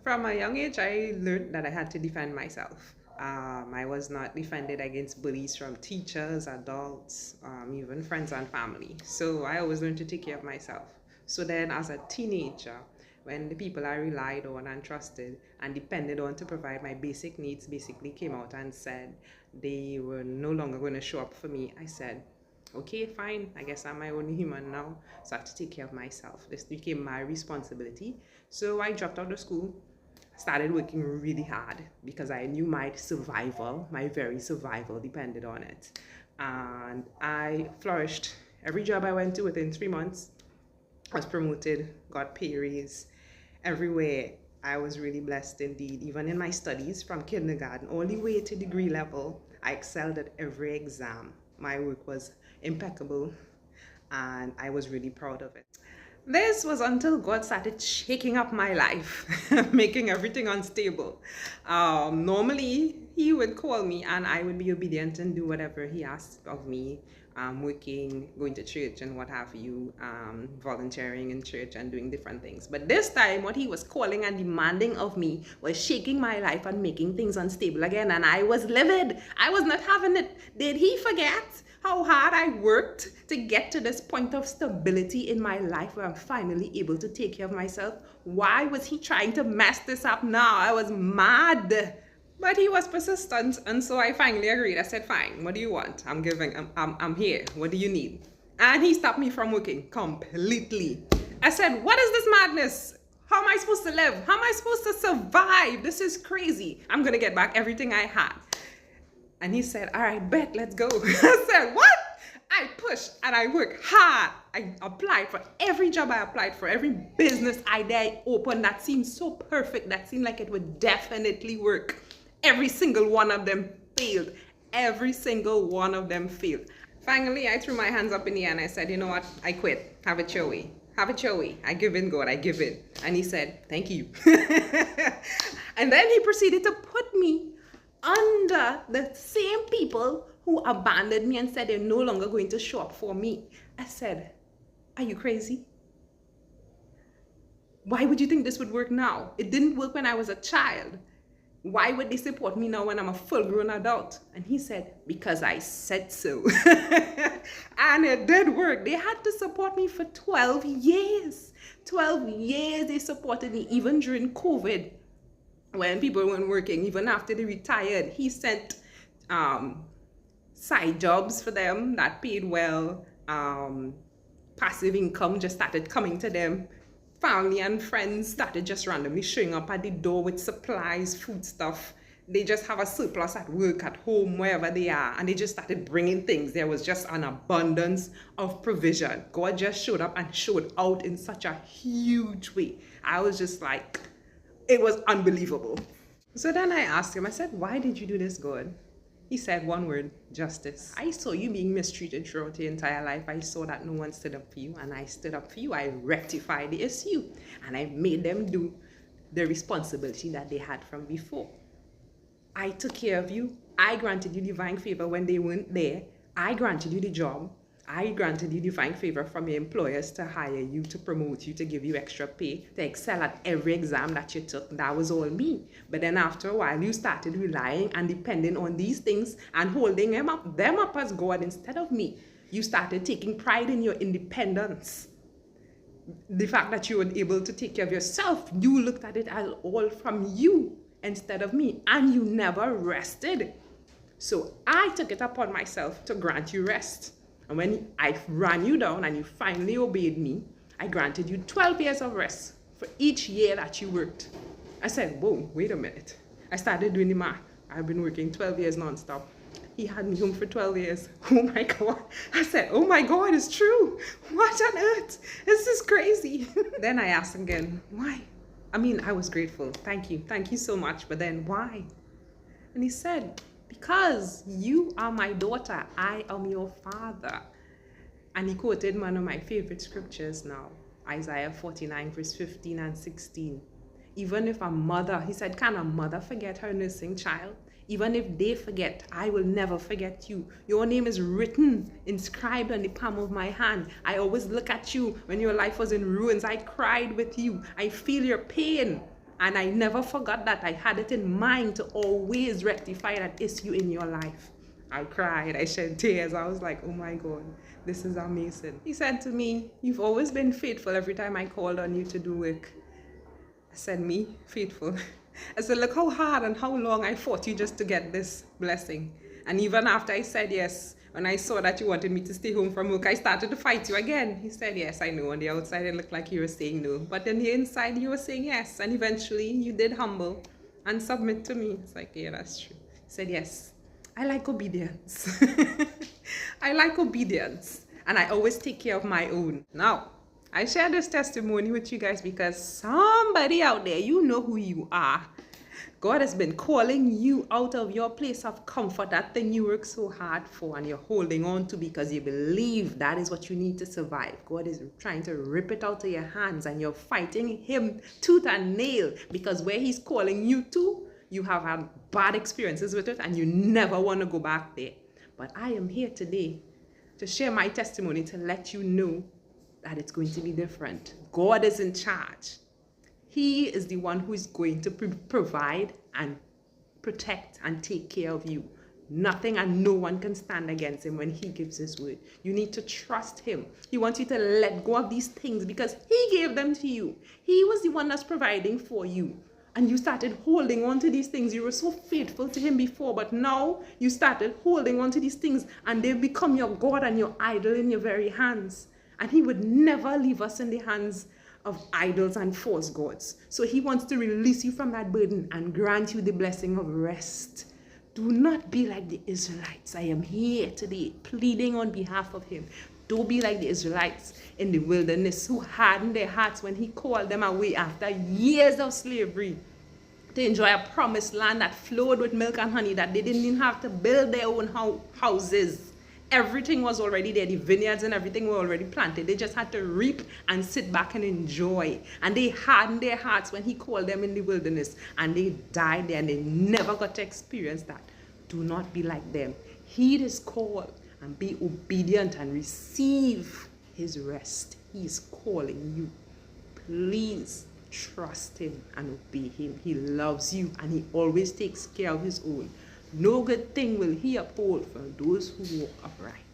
From a young age, I learned that I had to defend myself. I was not defended against bullies from teachers, adults, even friends and family. So I always learned to take care of myself. So then, as a teenager, when the people I relied on and trusted and depended on to provide my basic needs basically came out and said they were no longer going to show up for me, I said, okay, fine. I guess I'm my own human now. So I have to take care of myself. This became my responsibility. So I dropped out of school, started working really hard because I knew my survival, my very survival, depended on it. And I flourished. Every job I went to within 3 months, I was promoted, got pay raise. Everywhere, I was really blessed indeed. Even in my studies from kindergarten, all the way to degree level, I excelled at every exam. My work was impeccable, and I was really proud of it. This was until God started shaking up my life, making everything unstable. Normally, He would call me and I would be obedient and do whatever He asked of me, working, going to church and what have you, volunteering in church and doing different things. But this time, what He was calling and demanding of me was shaking my life and making things unstable again. And I was livid. I was not having it. Did He forget how hard I worked to get to this point of stability in my life where I'm finally able to take care of myself? Why was He trying to mess this up now? I was mad. But He was persistent, and so I finally agreed. I said, fine, what do you want? I'm here. What do you need? And He stopped me from working completely. I said, what is this madness? How am I supposed to live? How am I supposed to survive? This is crazy. I'm going to get back everything I had. And He said, all right, bet, let's go. I said, what? I pushed and I worked hard. I applied for every job I applied for, every business idea I opened that seemed so perfect, that seemed like it would definitely work. Every single one of them failed. Every single one of them failed. Finally, I threw my hands up in the air and I said, you know what? I quit. Have it your way. Have it your way. I give in, God. I give in. And He said, thank you. And then He proceeded to put me under the same people who abandoned me and said they're no longer going to show up for me. I said, are you crazy? Why would you think this would work now? It didn't work when I was a child. Why would they support me now when I'm a full-grown adult? And He said, because I said so. And it did work. They had to support me for 12 years. 12 years they supported me, even during COVID. When people weren't working, even after they retired, He sent side jobs for them that paid well. Passive income just started coming to them. Family and friends started just randomly showing up at the door with supplies, food stuff. They just have a surplus at work, at home, wherever they are, and they just started bringing things. There was just an abundance of provision. God just showed up and showed out in such a huge way. I was just like, it was unbelievable. So then I asked Him, I said, why did you do this, God? He said one word, justice. I saw you being mistreated throughout your entire life. I saw that no one stood up for you, and I stood up for you. I rectified the issue, and I made them do the responsibility that they had from before. I took care of you. I granted you divine favor when they weren't there. I granted you the job. I granted you divine favor from your employers to hire you, to promote you, to give you extra pay, to excel at every exam that you took. That was all me. But then after a while, you started relying and depending on these things and holding them up as God instead of me. You started taking pride in your independence. The fact that you were able to take care of yourself, you looked at it as all from you instead of me, and you never rested. So I took it upon myself to grant you rest. And when I ran you down and you finally obeyed me, I granted you 12 years of rest for each year that you worked. I said, whoa, wait a minute. I started doing the math. I've been working 12 years nonstop. He had me home for 12 years. Oh my God. I said, oh my God, it's true. What on earth? This is crazy. Then I asked again, why? I mean, I was grateful. Thank you. Thank you so much. But then why? And He said, because you are my daughter, I am your father. And He quoted one of my favorite scriptures now, Isaiah 49, verse 15 and 16. Even if a mother, He said, can a mother forget her nursing child? Even if they forget, I will never forget you. Your name is written, inscribed on the palm of my hand. I always look at you when your life was in ruins. I cried with you. I feel your pain. And I never forgot that. I had it in mind to always rectify that issue in your life. I cried, I shed tears. I was like, oh my God, this is amazing. He said to me, you've always been faithful every time I called on you to do work. I said, me? Faithful? I said, look how hard and how long I fought you just to get this blessing. And even after I said yes, when I saw that you wanted me to stay home from work, I started to fight you again. He said, yes, I know. On the outside, it looked like you were saying no. But on the inside, you were saying yes. And eventually, you did humble and submit to me. It's like, yeah, that's true. He said, yes, I like obedience. I like obedience. And I always take care of my own. Now, I share this testimony with you guys because somebody out there, you know who you are. God has been calling you out of your place of comfort, that thing you work so hard for and you're holding on to because you believe that is what you need to survive. God is trying to rip it out of your hands and you're fighting him tooth and nail because where he's calling you to, you have had bad experiences with it and you never want to go back there. But I am here today to share my testimony to let you know that it's going to be different. God is in charge. He is the one who is going to provide and protect and take care of you. Nothing and no one can stand against him when he gives his word. You need to trust him. He wants you to let go of these things because he gave them to you. He was the one that's providing for you. And you started holding on to these things. You were so faithful to him before, but now you started holding on to these things and they've become your God and your idol in your very hands. And he would never leave us in the hands of idols and false gods. So he wants to release you from that burden and grant you the blessing of rest. Do not be like the Israelites. I am here today pleading on behalf of him. Don't be like the Israelites in the wilderness who hardened their hearts when he called them away after years of slavery to enjoy a promised land that flowed with milk and honey, that they didn't even have to build their own houses. Everything was already there. The vineyards and everything were already planted. They just had to reap and sit back and enjoy. And they hardened their hearts when he called them in the wilderness. And they died there and they never got to experience that. Do not be like them. Heed his call and be obedient and receive his rest. He is calling you. Please trust him and obey him. He loves you and he always takes care of his own. No good thing will he uphold for those who walk upright.